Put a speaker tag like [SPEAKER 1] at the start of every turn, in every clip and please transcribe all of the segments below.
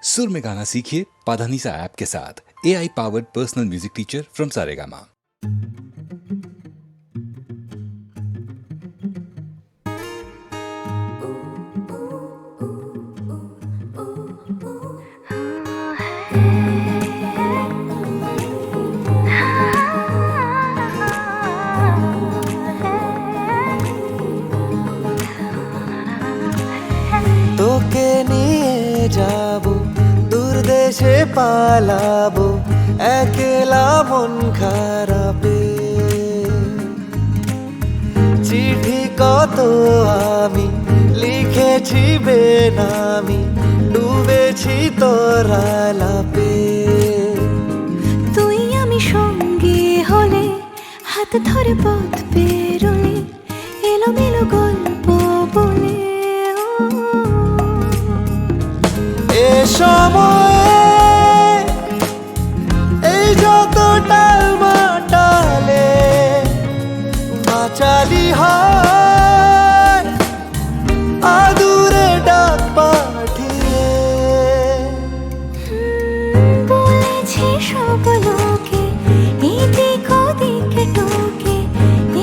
[SPEAKER 1] सुर में गाना सीखिए पाधानीसा ऐप के साथ। AI powered personal music teacher from Saregama.
[SPEAKER 2] তোকে নিয়ে যাবো দূর দেশে পালাবো একলা মন খারাপে। চিঠি কত আমি লিখেছি বেনামি, ডুবেছি তোর আলাপে।
[SPEAKER 3] তুই আমি সঙ্গে হলে হাত ধরে পথ পেরোলে এলোমেলো গল্প বলে
[SPEAKER 2] এ সময়ে এই যত টালমাটালে বাঁচালি হয় আদুরে ডাক পাঠিয়ে।
[SPEAKER 3] বলেছি সব লোকে এদিক ওদিক টোকে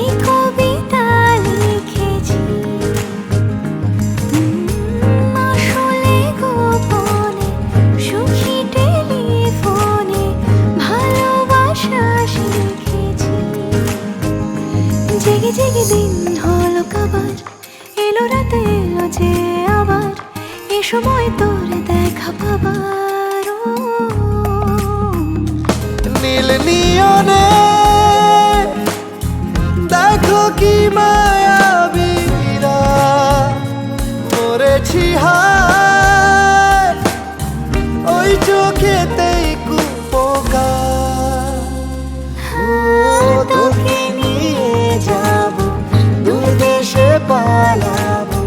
[SPEAKER 3] এই কবিতা লিখেছি আসলে গোপনে সুখী টেলিফোনে ভালোবাসা শিখেছি। জেগে জেগে দিন হলো কাবার, এলো রাতে এলো যে আবার, এ সময় তোর দেখা পাবার
[SPEAKER 2] নীল নিয়নে দেখো কি মায়াবীরা মরেছি হায় ওই চোখেতেই কুপোকার। তোকে নিয়ে যাবো দূর দেশে পালাবো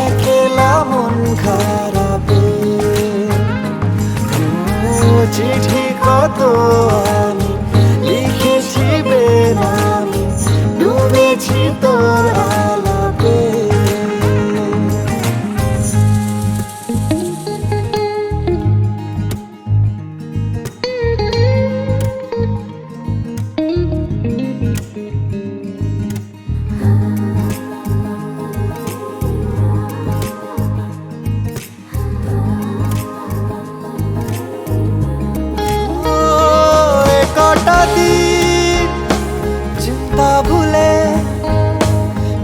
[SPEAKER 2] একলা মন খারাপে। চিঠি কত আমি লিখেছি বেনামি, ডুবেছি তোর আলাপে। কটা দিন চিন্তা ভুলে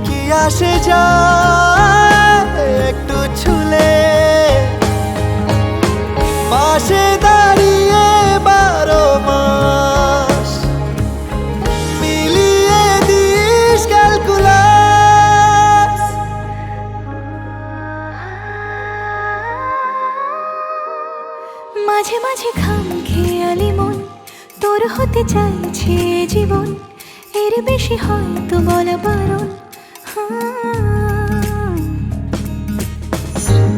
[SPEAKER 2] কি আসে যায় একটু ছুলে পাশে দাঁড়িয়ে 12 মাস মিলিয়ে দিস ক্যালকুলাস।
[SPEAKER 3] মাঝে মাঝে খাম খেয়ালি মন তোর হতে চাইছে জীবন, এর বেশি হয়তো বলা বারণ।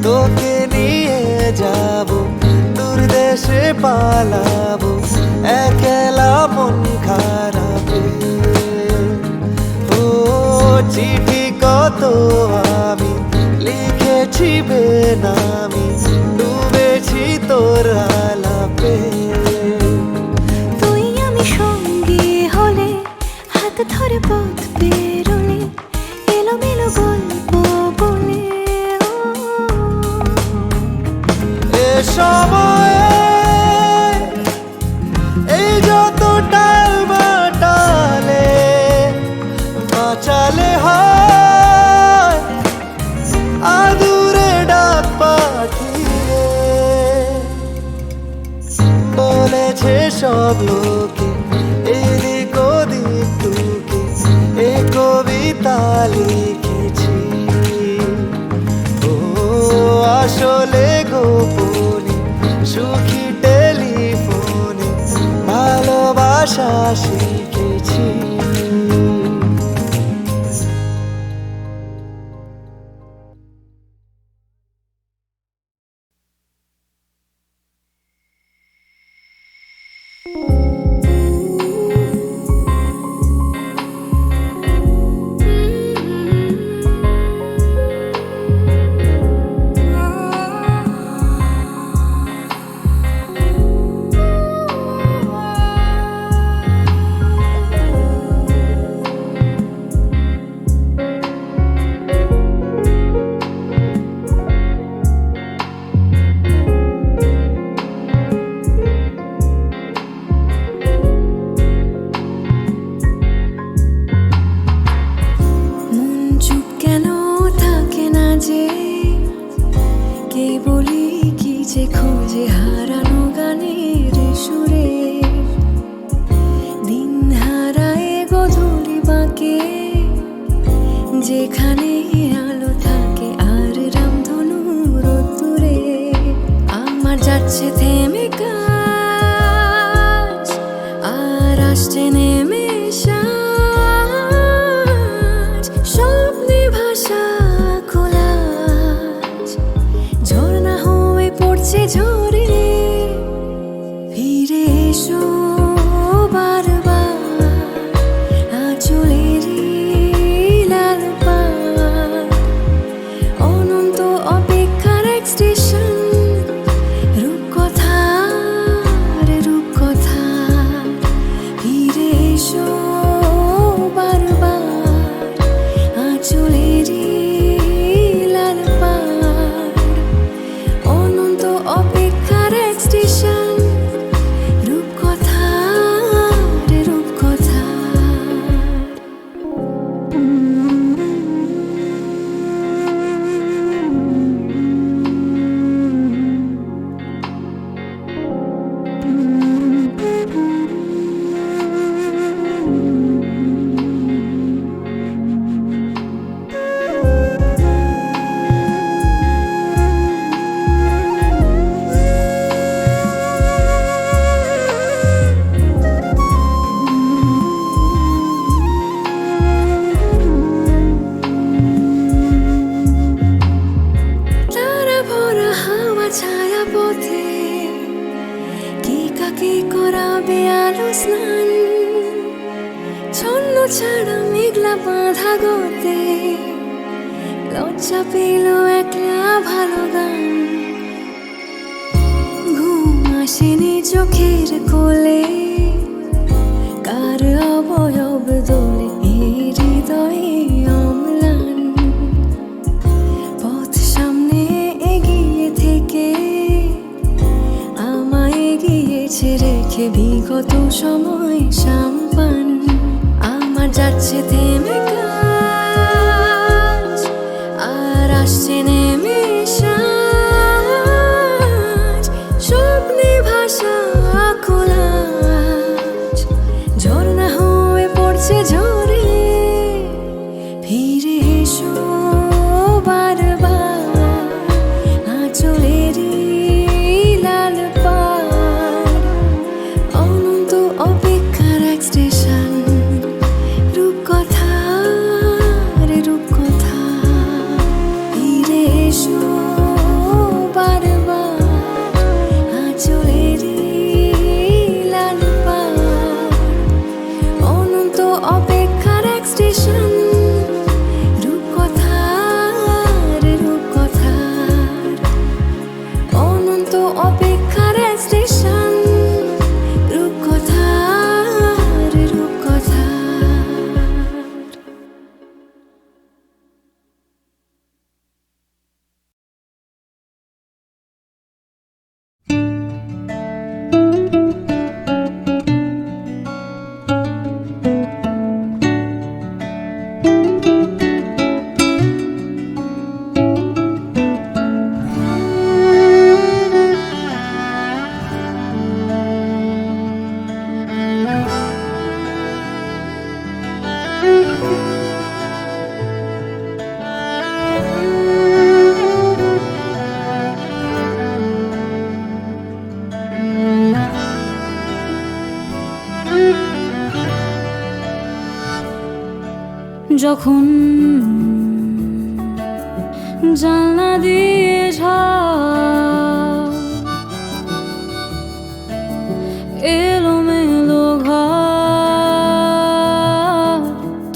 [SPEAKER 2] তোকে নিয়ে যাবো দূর দেশে পালাবো একলা মন খারাপে। ও চিঠি কত আমি লিখেছি বেনামি, ডুবেছি তোর আলাপে।
[SPEAKER 3] তুই আমি সঙ্গে হলে হাত ধরে পথ পেরোলে এলোমেলো গল্প বলে
[SPEAKER 2] এ সময়ে এই যত টালমাটালে বাঁচালে হয় আদুরে ডাক পাঠিয়ে। বলেছে সব লোকে এদিক ওদিক টুকে এ কবিতা লিখেছি ও আসলে গোপনে সুখী টেলিফোনে ভালোবাসা শিখেছি।
[SPEAKER 3] যে খোঁজে হারানো গানের সুরে, দিন হারায় গধূলি বাঁকে, যেখানে আলো থাকে আর রামধনু রোদ্দুরে। আমার যাচ্ছে থেমে কাজ, আর আসছে নেমে সাজ, স্বপ্নে ভাষা খোলাজ, ঝর্ণা হয়ে পড়ছে ঝরে। ফিরে এসো বারবার আঁচলেরই লাল পাড়, অনন্ত অপেক্ষার এক স্টেশন, রূপকথার রূপকথা। ফিরে এসো বারবার আঁচলেরই লাল পাড়, অনন্ত অপেক্ষার এক স্টেশন, রূপকথার রূপকথা। তারা ভরা হাওয়া ছায়া পথে, কে কাকে করাবে আলো স্নান, ছন্ন ছাড়া মেঘলা বাঁধা গতে, লজ্জা পেল একলা ভালো গান। ঘুম আসেনি চোখের কোলে, কার অবয়ব দোলে এই হৃদয়ে অম্লান। পথ সামনে এগিয়ে থেকে আমায় এগিয়েছে রেখে বিগত সময় সাম্পান। আমার যাচ্ছে থেমে কাজ, আর আসছে নেমে সাজ, স্বপ্নে ভাষা খোলাজ, ঝর্ণা হয়ে পড়ছে ঝরে। ফিরে এসো বারবার আঁচলেরই লাল পাড়, অনন্ত অপেক্ষার এক স্টেশন, রূপকথার রূপকথা। ফিরে এসো বারবার আঁচলেরই লাল পাড়, অনন্ত অপেক্ষার এক স্টেশন, রূপকথার রূপকথার, অনন্ত অপেক্ষার এক স্টেশন, রূপকথার রূপকথার। যখন জানলা দিয়ে ঝড় এলোমেলো ঘর,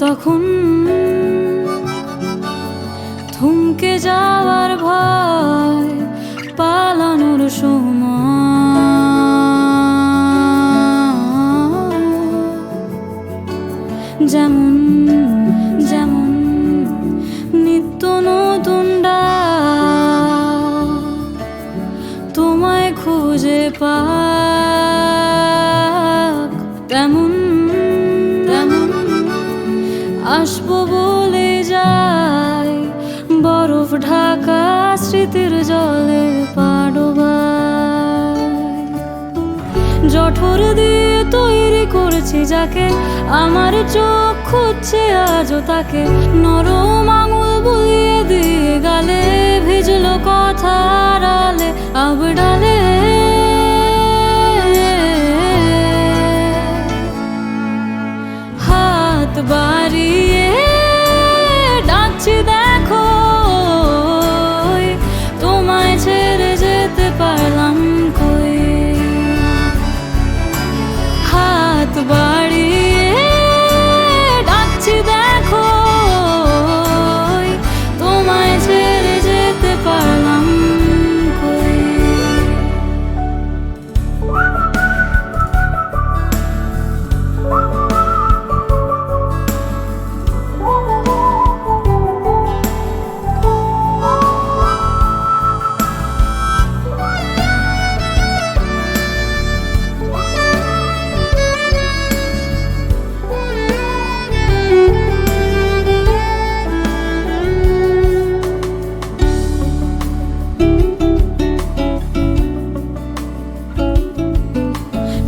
[SPEAKER 3] তখন থমকে যাওয়ার ভয়, পালানোর সময়, যেমন যেমন নিত্য নতুন ডাক, তোমায় খুঁজে পাক, তেমন তেমন আসবো বলে যায় বরফ ঢাকা স্মৃতির জলে পাডোবা।
[SPEAKER 4] জঠর দিয়ে তৈরি করেছি যাকে, আমার চোখ খুঁজছে আজও তাকে। নরম আঙুল বুলিয়ে দিয়ে গালে, ভিজলো কথার আলে আবডালে। হাত বাড়িয়ে ডাকছি দেখো, তোমায় ছেড়ে যেতে পারলাম কই। হাত বাড়িয়ে ডাকছি দেখো, তোমায় ছেড়ে যেতে পারলাম কই।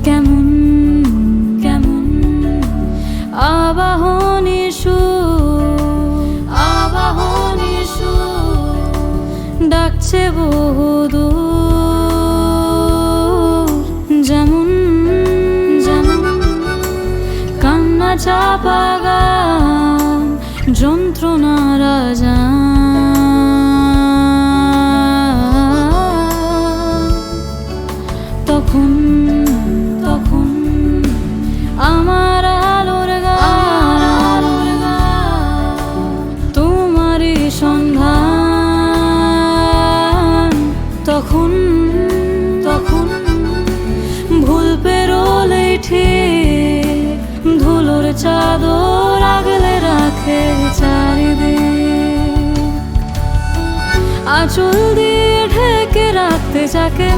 [SPEAKER 4] কেমন কেমন আবাহনী সুর ডাকছে বহুদূর। যেমন যেমন কান্না চাপা গান, যন্ত্রণারা তখন তখন আমার আলোর গান, তোমারই সন্ধান। তখন তখন ভুল পেরোলেই ঠিক ধুলোর চাদর আগলে রাখে চারিদিক। আঁচল দিয়ে ঢেকে রাখতে যাকে,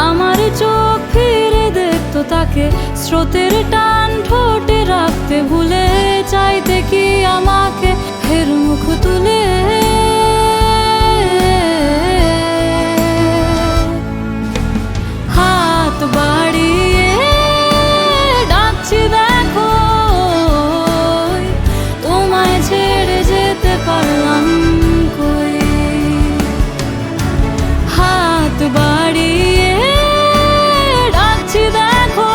[SPEAKER 4] আমার চোখ ফিরে দেখতো তাকে। স্রোতের টান ঠোঁটে রাখতে ভুলে, চাইতে কি আমাকে ফের মুখ তুলে। হাত বাড়িয়ে ডাকছি দেখো, তোমায় ছেড়ে যেতে পারলাম কই। হাত বাড়িয়ে ডাকছি দেখো,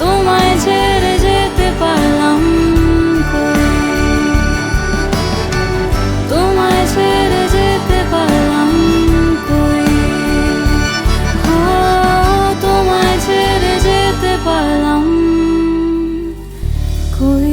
[SPEAKER 4] তোমায় ছেড়ে যেতে পারলাম কই। তোমায় ছেড়ে যেতে পারলাম কই। তোমায় ছেড়ে যেতে পারলাম কই।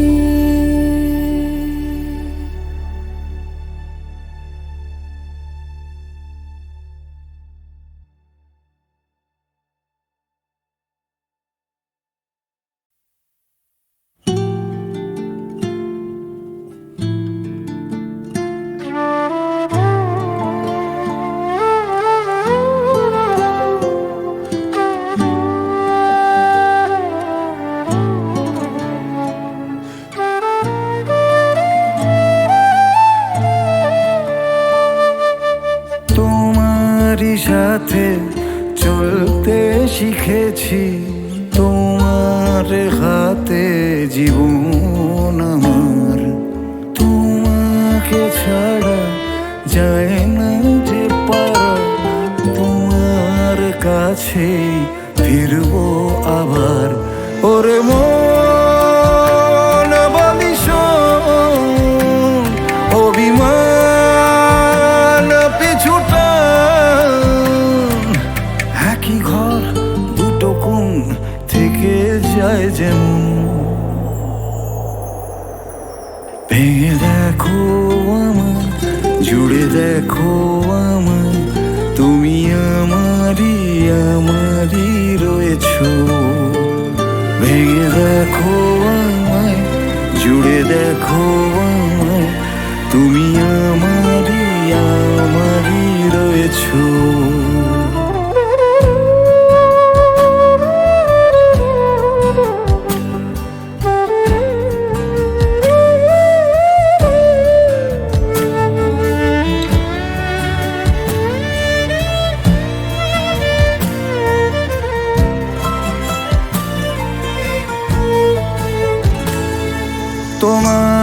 [SPEAKER 2] তোমারই সাথে চলতে শিখেছি, তোমার হাতে জীবন আমার। তোমাকে ছাড়া যায় না যে পারা, তোমার কাছে ফিরবো আবার। ওরে মন বলি শোন, অভিমান পিছুটা একই ঘর দুটো কোণ থেকে যায় যেমন। ভেঙে দেখো আমার, জুড়ে দেখো আমার, তুমি আমারই আমারই রয়েছো। ভেঙে দেখো আমায়, জুড়ে দেখো আমায়, তুমি আমারই আমারই রয়েছো।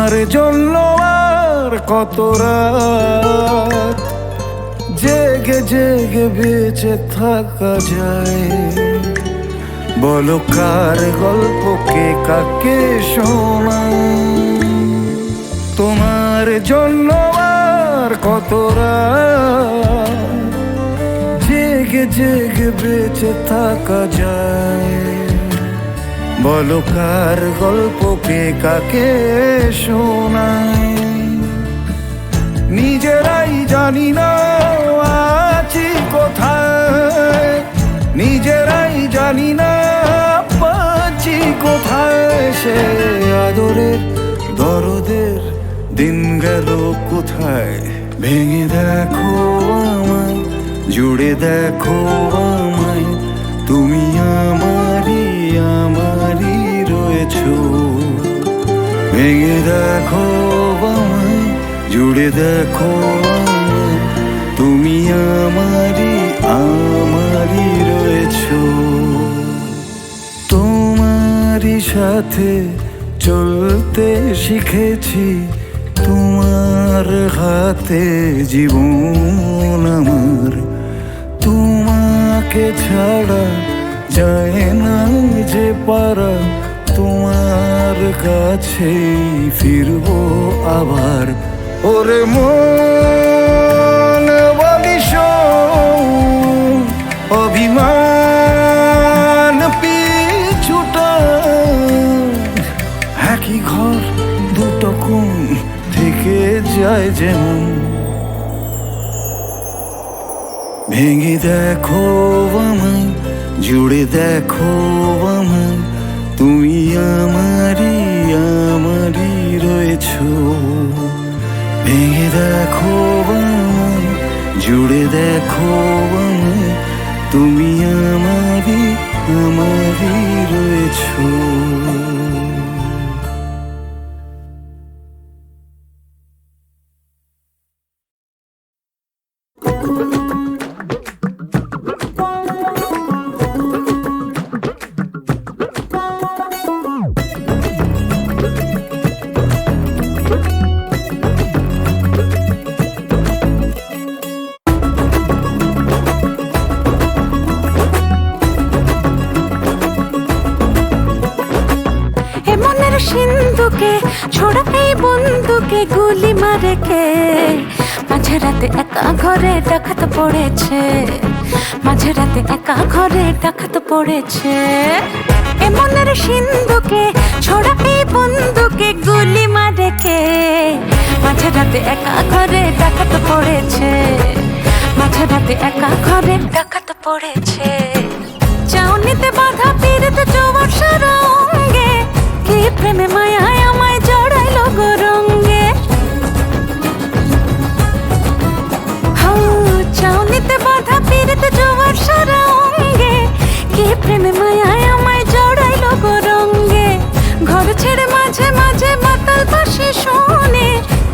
[SPEAKER 2] তোমার জন্য আর কত রাত জেগে জেগে বেঁচে থাকা যায়। বলো কার গল্পকে কাকে শোনাই। তোমার জন্য আর কত রাত জেগে জেগে বেঁচে থাকা যায়। বলো কার গল্পকে কাকে শোনাই। নিজেরাই জানি না আছি কোথায়, নিজেরাই জানি না পাচ্ছি কোথায়। সে আদরের দরদের দিন গেল কোথায়। ভেঙে দেখো আমায়, জুড়ে দেখো আমায়, তুমি আমারই আমারই রয়েছো। ভেঙে দেখো আমায়, জুড়ে দেখো আমায়, তুমি আমারই আমারই রয়েছো। তোমারই সাথে চলতে শিখেছি, তোমার হাতে জীবন আমার। তোমাকে ছাড়া যায় না যে পারা, তোমার কাছেই ফিরবো আবার। ওরে মন বলিস অভিমান পিছুটা, একই ঘর দুটো কোণ থেকে যায় যেমন। ভেঙে দেখো আমায়, জুড়ে দেখো আমায়, তুমি আমারই আমারই রয়েছো। ভেঙে দেখো আমায়, জুড়ে দেখো আমায়, তুমি আমারই আমারই রয়েছো।
[SPEAKER 3] সিন্ধুকে ছোড়া এই বন্ধুকে গুলি মারে কে। মাঝে রাতে একা ঘরে ডাকাত পড়েছে, মাঝে রাতে একা ঘরে ডাকাত পড়েছে। এমনের সিন্ধুকে ছোড়া এই বন্ধুকে গুলি মারে কে। মাঝে রাতে একা ঘরে ডাকাত পড়েছে, মাঝে রাতে একা ঘরে ডাকাত পড়েছে। চাউনিতে বাধা পীড়িত জোয়ার সরঙ্গে, কি প্রেমে মায়ায় আমায় জড়াইল গরঙ্গে। চাউনিতে বাধা পীড়িত জোয়ার সরঙ্গে, কি প্রেমে মায়ায় আমায় জড়াইল গরঙ্গে। ঘর ছেড়ে মাঝে মাঝে মাতাল বাঁশি শোনে,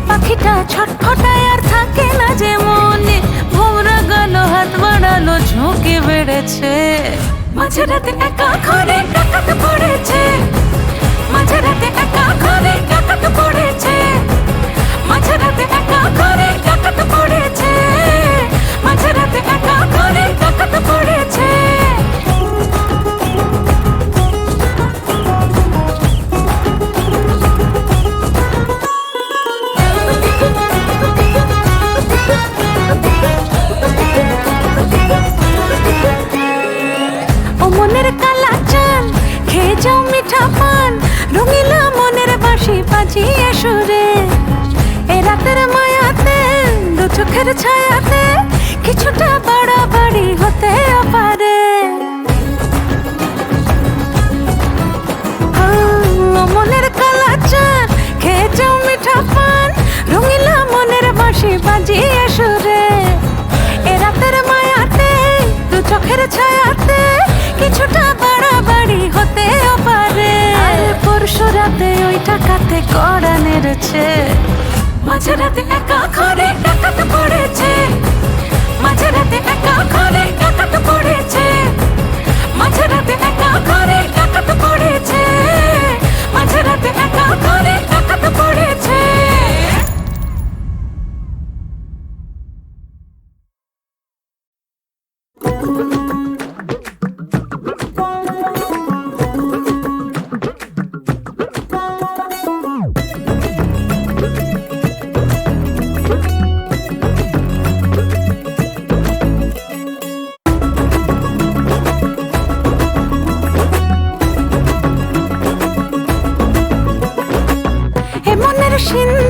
[SPEAKER 3] পাখিটা ছটফটায় আর থাকে না যে মনে। ভোমরা গেল হাত বাড়ালো ঝুঁকি বেড়েছে, মাঝে রাতে একা ঘরে ডাকাত পড়েছে। মাঝে রাতে একা ঘরে ডাকাত পড়েছে, মাঝে রাতে একা ঘরে ডাকাত পড়েছে, মাঝে রাতে একা ঘরে ডাকাত পড়েছে। ও মনের কালা চাল খেয়ে যাও মিঠা পান, রঙিলা মনের বাঁশি বাজিয়ে সুরে। এ রাতের মায়াতে দু চোখের ছায়াতে কিছুটা বাড়াবাড়ি হতে পারে। ও মনের কালা চাল খেয়ে যাও মিঠা পান, রঙিলা মনের বাঁশি বাজিয়ে সুরে। এ রাতের মায়াতে দু চোখের ছায়াতে কিছুটা বাড়াবাড়ি হতে পারে। পরশু রাতে ওই টাকাতে কড়া নেড়েছে, মাঝে রাতে একা ঘরে ডাকাত পড়েছে, মাঝে রাতে একা ঘরে ডাকাত পড়েছে, মাঝে রাতে একা ঘরে ডাকাত পড়েছে, মাঝে রাতে একা ঘরে ডাকাত পড়েছে।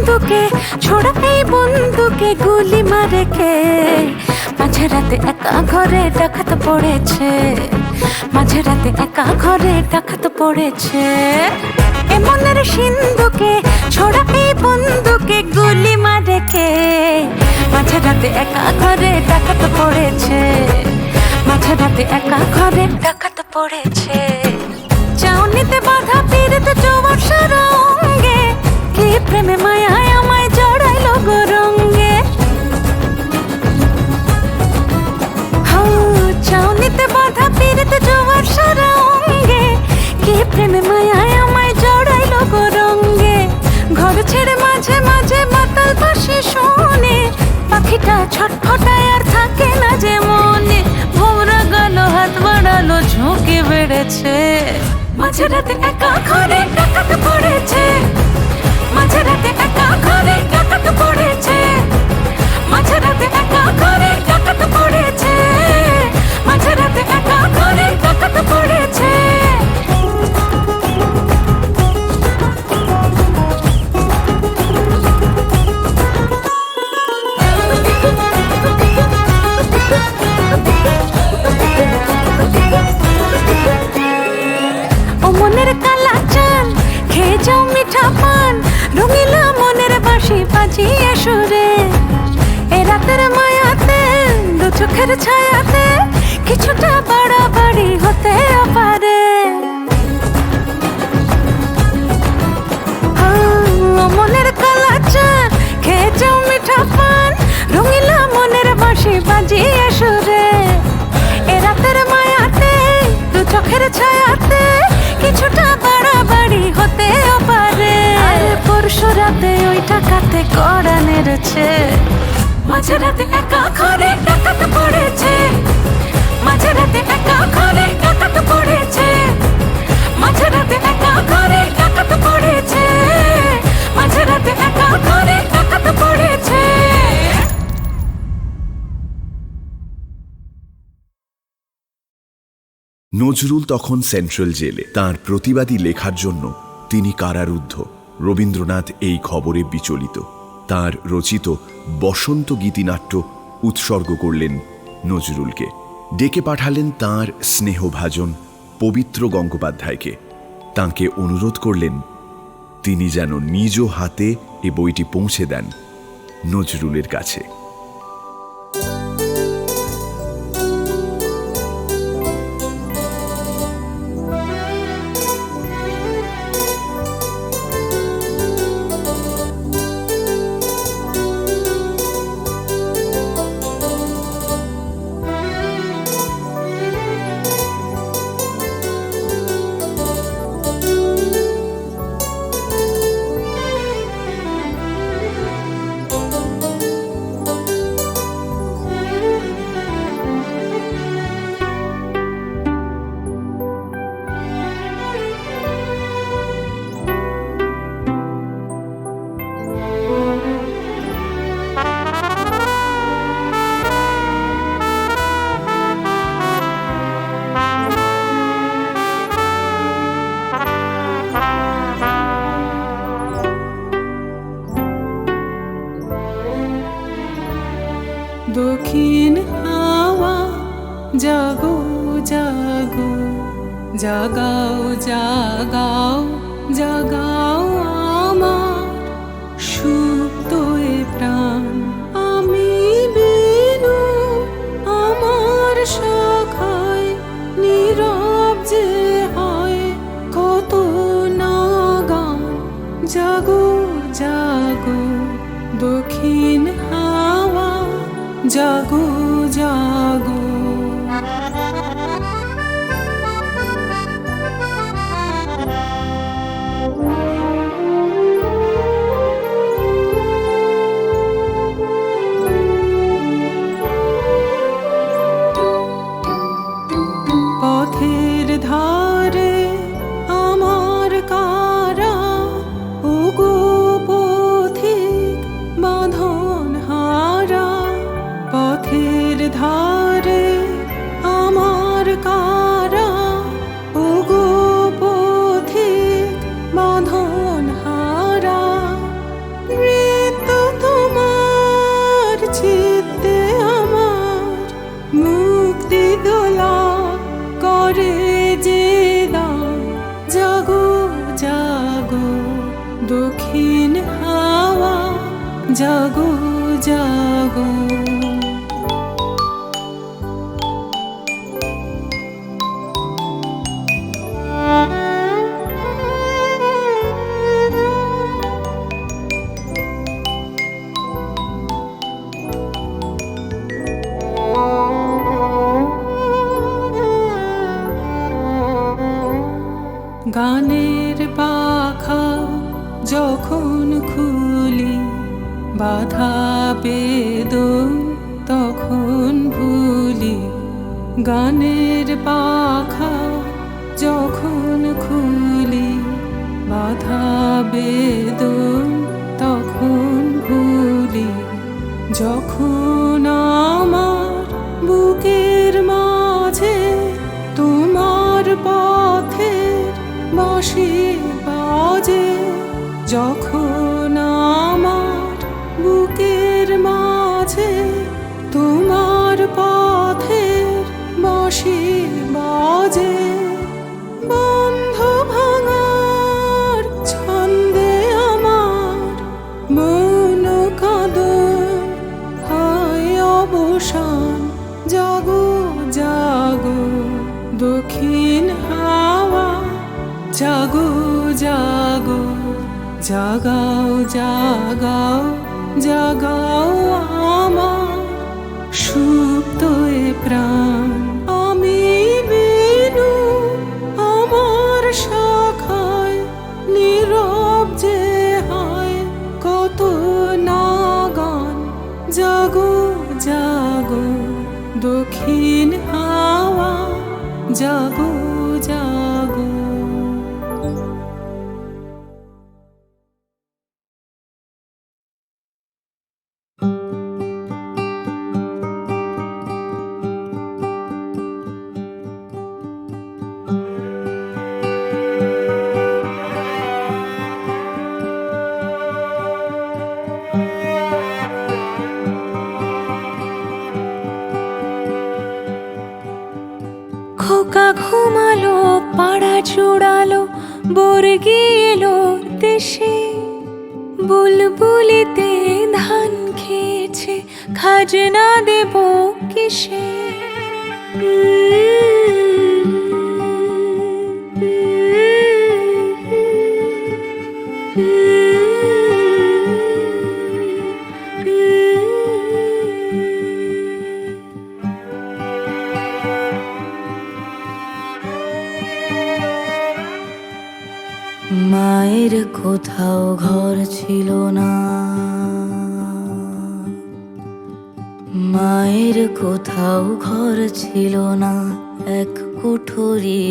[SPEAKER 3] সিন্ধুকে ছোড়া এই বন্ধুকে গুলি মারে কে? মাঝে রাতে একা ঘরে ডাকাত পড়েছে, মাঝে রাতে একা ঘরে ডাকাত পড়েছে। এ মনের সিন্ধুকে ছোড়া এই বন্ধুকে গুলি মারে কে? মাঝে রাতে একা ঘরে ডাকাত পড়েছে, মাঝে রাতে একা ঘরে ডাকাত পড়েছে। চাউনিতে বাধা পীড়িত জোয়ার সারা অঙ্গে, কি প্রেমে মায়ায় আমায় জড়াইলো গো রঙ্গে। চাউনিতে বাধা পীড়িত জোয়ার সারা অঙ্গে, কি প্রেমে মায়ায় আমায় জড়াইলো গো রঙ্গে। ঘর ছেড়ে মাঝে মাঝে মাতাল পাশে শোনে, পাখিটা ছটফটায় আর থাকে না যে মনে। ভোরা গেল হাত বাড়ালো ঝুঁকে বেড়েছে, মাঝে রাতে একা ঘরে ডাকাত পড়েছে, মাঝে রাতে একা ঘরে ডাকাত পড়েছে, মাঝে রাতে একা ঘরে ডাকাত পড়েছে, মাঝে রাতে একা ঘরে ডাকাত পড়েছে। ও মনের কালা চান খেয়ে যাও মিঠা পান, রঙিলা মনের বাঁশি বাজিয়ে সুরে। এ রাতের মায়াতে দু চোখের ছায়াতে কিছুটা বাড়াবাড়ি হতেও পারে। ও মনের কালা চান খেয়ে যাও মিঠা পান, রঙিলা মনের বাঁশি বাজিয়ে সুরে। এ রাতের মায়াতে দু চোখের ছায়াতে কিছুটা বাড়াবাড়ি হতেও পারে। আর পরশু রাতে ওই টাকাতে কড়া নেড়েছে, মাঝে রাতে একা ঘরে ডাকাত পড়েছে, মাঝে রাতে একা ঘরে ডাকাত পড়েছে, মাঝে রাতে একা ঘরে ডাকাত পড়েছে, মাঝে রাতে একা ঘরে ডাকাত পড়েছে।
[SPEAKER 5] নজরুল তখন সেন্ট্রাল জেলে। তার প্রতিবাদী লেখার জন্য তিনি কারারুদ্ধ। রবীন্দ্রনাথ এই খবরে বিচলিত। তার রচিত বসন্ত গীতিনাট্য উৎসর্গ করলেন নজরুলকে। ডেকে পাঠালেন তাঁর স্নেহভাজন পবিত্র গঙ্গোপাধ্যায়কে। তাঁকে অনুরোধ করলেন তিনি যেন নিজ হাতে এ বইটি পৌঁছে দেন নজরুলের কাছে।
[SPEAKER 4] দক্ষিণ হাওয়া জাগো জাগো, জাগাও জাগাও জাগাও আমার সুপ্ত এ প্রাণ। আমি বেনু আমার শাখায় নীরব যে হয় কত না গান। জাগো জাগো দক্ষিণ হাওয়া জাগো জাগো। পথের ধারে আমার কারা, ওগো পথিক বাঁধন হারা। পথের ধারে
[SPEAKER 3] মুক্তি দোলা করে যে দান, জাগো জাগো দক্ষিণ হাওয়া, জাগো জাগো। গানের পাখা যখন খুলি, বাধা বেদন তখন ভুলি। গানের পাখা যখন খুলি, বাধা বেদন তখন ভুলি। যখন আমার বুকের মাঝে তোমার পথের বাঁশি বাজে, যখন আমার বুকের মাঝে তোমার পথের বাঁশি বাজে, বন্ধ ভাঙার ছন্দে আমার মন কাঁদন হয় অবসান, জাগো জাগো দক্ষিণ হাওয়া, জাগো জাগো জাগাও জাগাও জাগাও আমার সুপ্ত এ প্রাণ। আমি বেনু আমার শাখায় নীরব যে হয় কত না গান, জাগো জাগো দক্ষিণ হাওয়া, জাগো জাগো। খোকা ঘুমালো, পাড়া চূড়ালো, বর্গি এলো দেশে, বুলবুলিতে ধান খেয়েছে, খাজনা দেব কিসে। মায়ের কোথাও ঘর ছিল না, মায়ের কোথাও ঘর ছিল না, এক কুঠুরি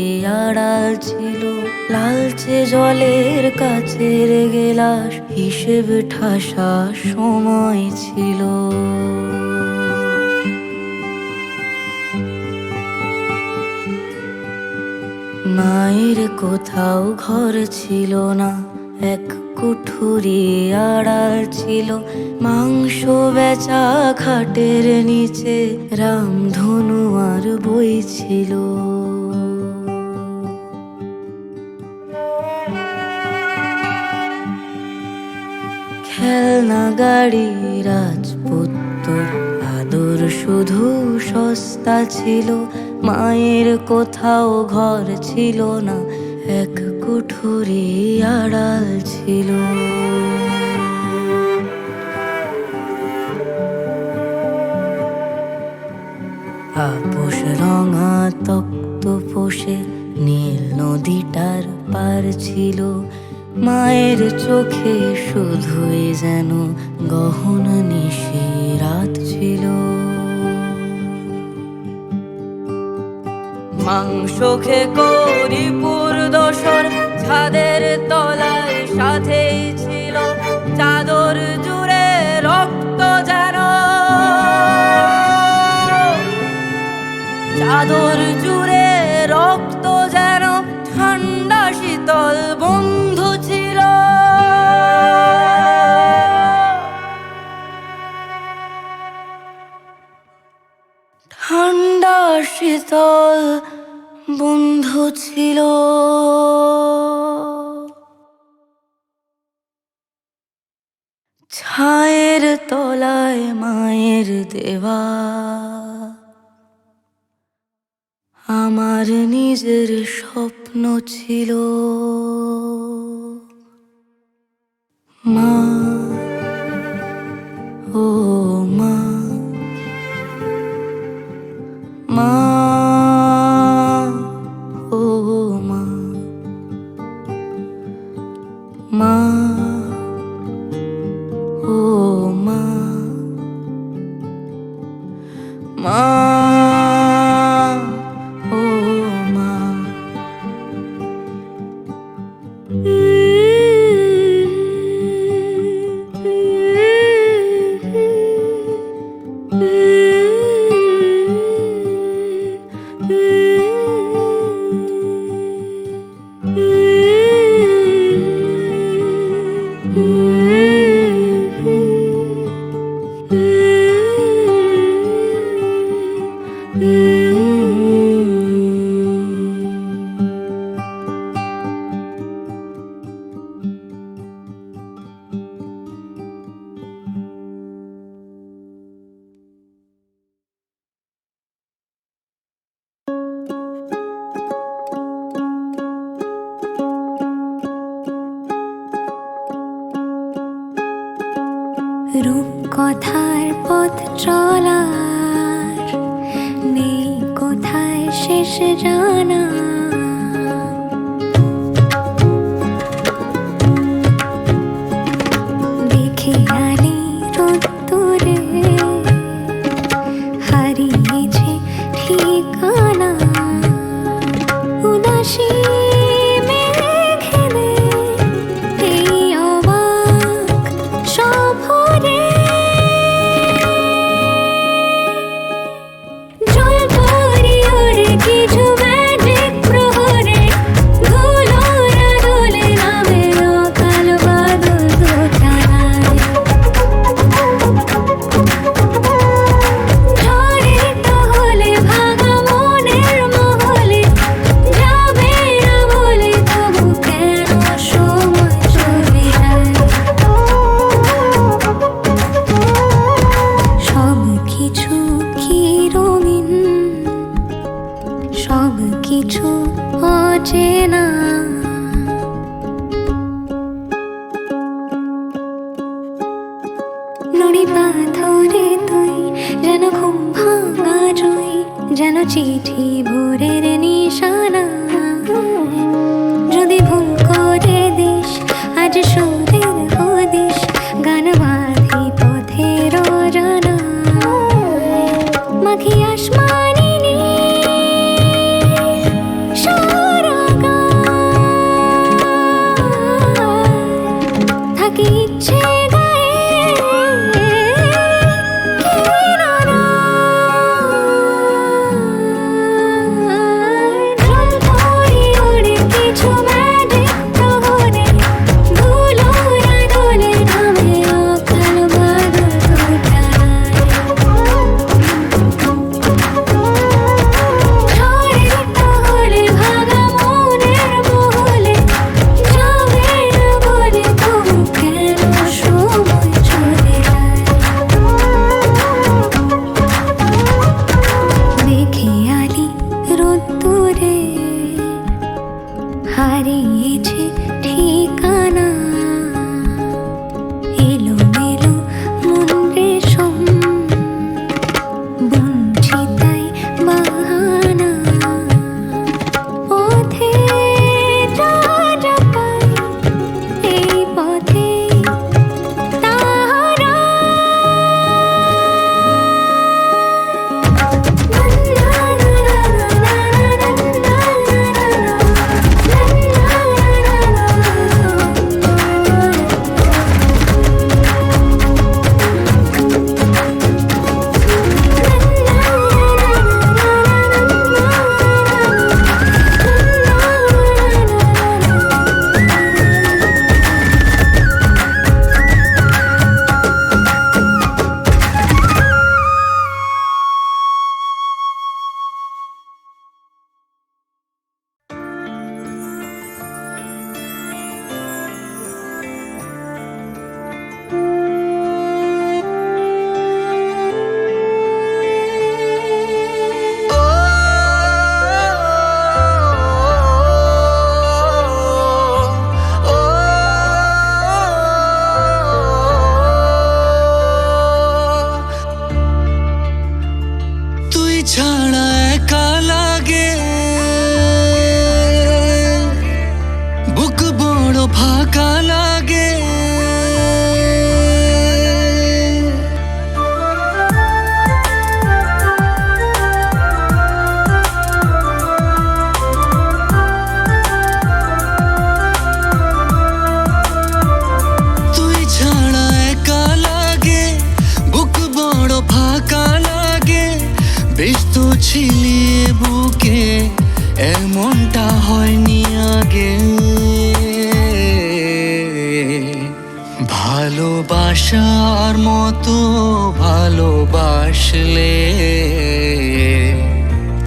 [SPEAKER 3] আড়াল ছিল, লালচে জলের কাছের গেলাস, হিসেব ঠাসা সময় ছিল। মায়ের কোথাও ঘর ছিল না, এক কুঠুরি আড়াল ছিল, মাংস বেচা খাটের নিচে, রামধনু আর বই ছিল। খেলনা গাড়ি রাজপুত্তর, আদর শুধু সস্তা ছিল, মায়ের কোথাও ঘর ছিল না, এক কুঠুরি আড়াল ছিল। আপোষ রঙা তক্ত পোষে, নীল নদীটার পার ছিল, মায়ের চোখে শুধুই যেন গহন নিশি রাত ছিল। মাংস খে করিপুর দোসর, ছাদের তলায় সাথেই ছিল, চাদর জুড়ে রক্ত যেন, চাদর জুড়ে রক্ত যেন, ঠান্ডা শীতল বন্ধু ছিল। ঠান্ডা শীতল বন্ধু ছিল। ছায়ের তলায় মায়ের দেওয়া আমার নিজের স্বপ্ন ছিল। মা, ও মা, মা, ও মা, মা, ও মা, মা, ও মা। রূপকথার পথ চলার নেই কোথায় শেষ জানা। দেখে আলি রোদ্দুরে হারিয়েছে ঠিকানা। উদাসী মেঘেলে এই অবাক সফরে জল পরি ওরে কিছু ম্যাজিক প্রহরে ধুলোরা দোলে নামে অকাল বাদল দোটানায়। ঝড়ের টহলে ভাঙা মনের মহলে যাবে না বলে তবু কেন সময় চলে যায়। সব কিছু কি রঙিন, সব কিছু অচেনা। নুড়ি পাথরে তুই যেন ঘুম ভাঙা জুই, যেন চিঠি ভোরের নিশানা। যদি ভুল করে দিস আজ সুরের হদিস গান বাঁধি পথের অজানা। মাখি আসমানি নীল সরাগায় থাকি ইচ্ছে গায়ে কিনারায়। জল পরি ওড়ে কিছু ম্যাজিক প্রহরে ধুলো
[SPEAKER 2] বুকে এমনটা হয়নি আগে। ভালোবাসার মতো ভালোবাসলে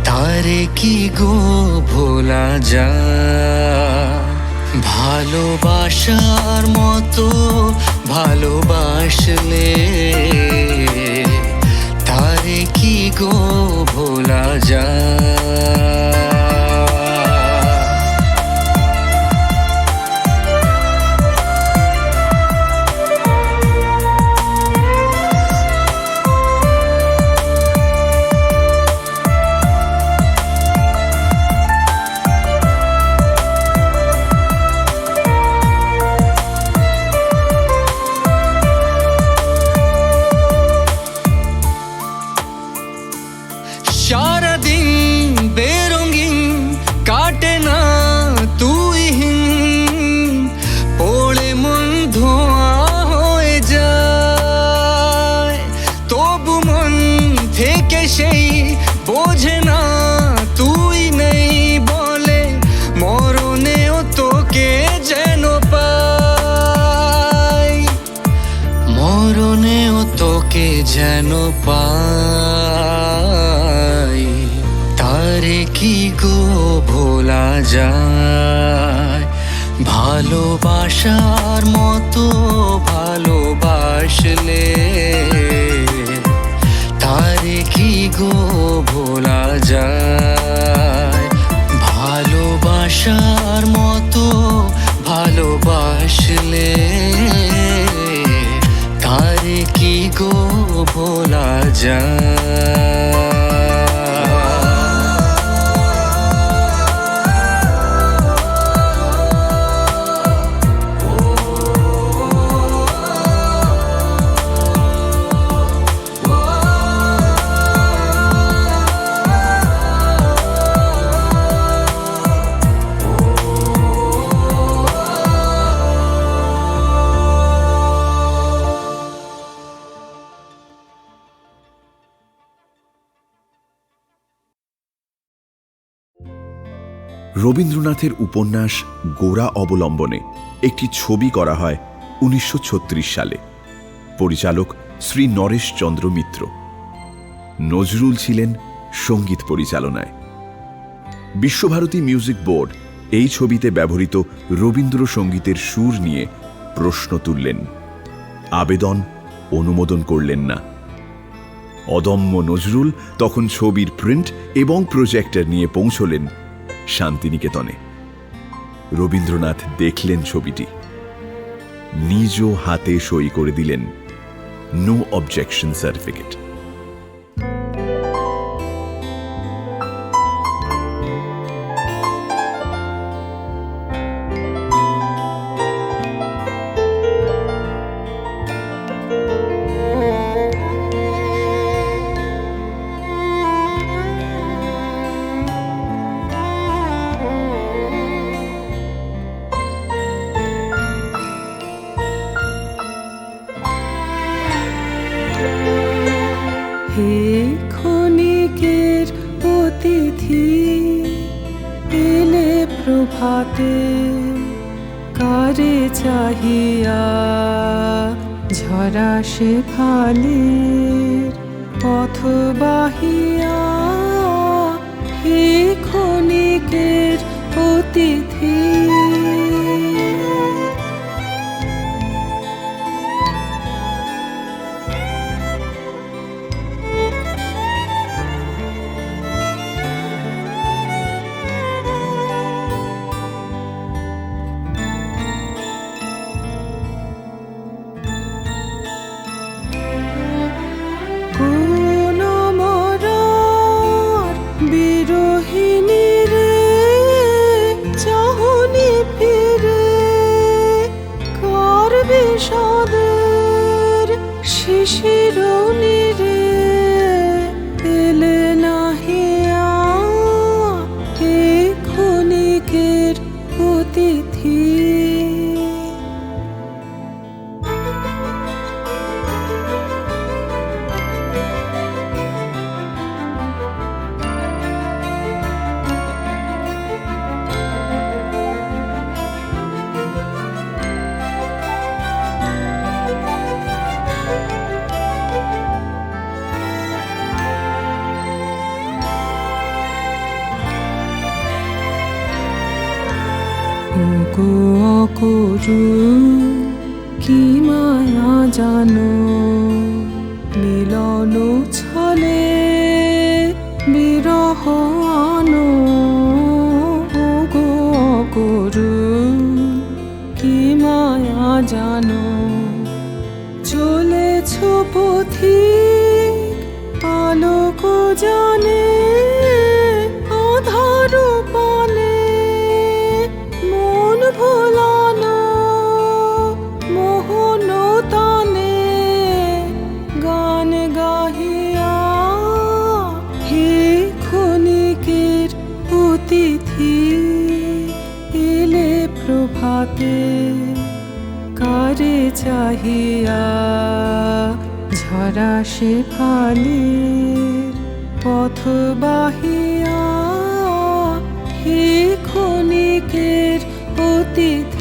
[SPEAKER 2] তারে কি গো ভোলা যায়? ভালোবাসার মতো ভালোবাসলে তারে কি গো ভোলা যায়? সারাদিন বেরঙিন কাটে না তুইহীন, পড়ে মন ধোঁয়া হয়ে যায়। তবু মন থেকে সেই বোঝে না তুই নেই বলে, মরণেও তোকে যেন পাই, মরণেও তোকে যেন পাই। তারে কি গো ভোলা যায়? ভালোবাসার মতো ভালোবাসলে তারে কি গো ভোলা যায়? ভালোবাসার মতো ভালোবাসলে তারে কি গো ভোলা যায়?
[SPEAKER 5] রবীন্দ্রনাথের উপন্যাস গোরা অবলম্বনে একটি ছবি করা হয় 1936 সালে। পরিচালক শ্রী নরেশ চন্দ্র মিত্র। নজরুল ছিলেন সঙ্গীত পরিচালনায়। বিশ্বভারতী মিউজিক বোর্ড এই ছবিতে ব্যবহৃত রবীন্দ্রসঙ্গীতের সুর নিয়ে প্রশ্ন তুললেন। আবেদন অনুমোদন করলেন না। অদম্য নজরুল তখন ছবির প্রিন্ট এবং প্রজেক্টর নিয়ে পৌঁছলেন শান্তিনিকেতনে। রবীন্দ্রনাথ দেখলেন ছবিটি, নিজ হাতে সই করে দিলেন নো অবজেকশন সার্টিফিকেট।
[SPEAKER 3] হে ক্ষণিকের অতিথি এলে প্রভাতে, কারে চাহিয়া ঝরা সে ফালের পথ বাহিয়া। হে ক্ষণিকের অতিথি বিষাদের শিশির নীরে এলে নাহিয়া। হে ক্ষণিকের অতিথি ওগো অকরু কি মায়া জানো, মিলন ছলে বিরহ আনো। ওগো অকরু কি মায়া জানো, চলেছ পথিক আলোক জানে, আধার পানে মন ভোলানো, মোহন তানে গান গাহিয়া হে ক্ষণিকের অতিথি এলে প্রভাতে, কারে চাহিয়া ঝরা সে ফালের পথ বাহিয়া হে ক্ষণিকের অতিথি